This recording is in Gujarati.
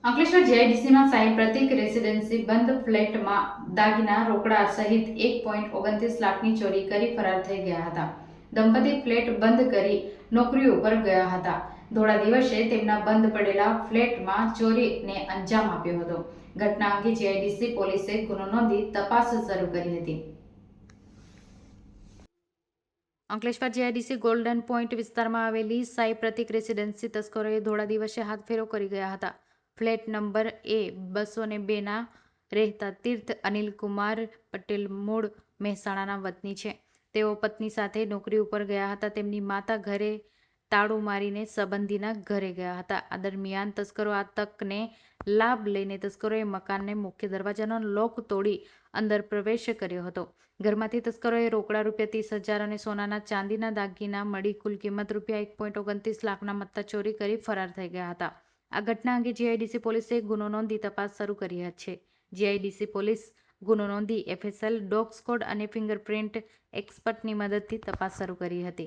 અંકલેશ્વર જીઆઈડીસીમાં સાઈ પ્રતિક રેસિડેન્સી બંધ ફ્લેટમાં દાગીના રોકડા સહિત 1.29 લાખની ચોરી કરી ફરાર થઈ ગયા હતા. દંપતી ફ્લેટ બંધ કરી નોકરી ઉપર ગયા હતા. ધોળા દિવસે તેમના બંધ પડેલા ફ્લેટમાં ચોરીને અંજામ આપ્યો હતો. ઘટના અંગે જીઆઈડીસી પોલીસે ગુનો નોંધી તપાસ શરૂ કરી હતી. અંકલેશ્વર જીઆઈડીસી ગોલ્ડન પોઈન્ટ વિસ્તારમાં આવેલી સાઈ પ્રતિક રેસિડેન્સી તસ્કરોએ ધોળા દિવસે હાથફેરો કરી ગયા હતા. ફ્લેટ નંબર A202ના રહેતા તીર્થ અનિલકુમાર પટેલ મૂળ મહેસાણાના વતની છે. તેઓ પત્ની સાથે નોકરી ઉપર ગયા હતા. તેમની માતા ઘરે તાળું મારીને સંબંધીના ઘરે ગયા હતા. આ દરમિયાન તસ્કરો આ તકને લાભ લઈને તસ્કરોએ મકાનને મુખ્ય દરવાજાનો લોક તોડી અંદર પ્રવેશ કર્યો હતો. ઘરમાંથી તસ્કરોએ રોકડા ₹30,000 અને સોનાના ચાંદીના દાગીના મળી કુલ કિંમત ₹1.29 લાખના મત્તા ચોરી કરી ફરાર થઈ ગયા હતા. આ ઘટના અંગે જીઆઈડીસી પોલીસે ગુનો નોંધી તપાસ શરૂ કરી છે. જીઆઈડીસી પોલીસ ગુનો નોંધી એફએસએલ, ડોગ સ્ક્વોડ અને ફિંગરપ્રિન્ટ એક્સપર્ટની મદદથી તપાસ શરૂ કરી હતી.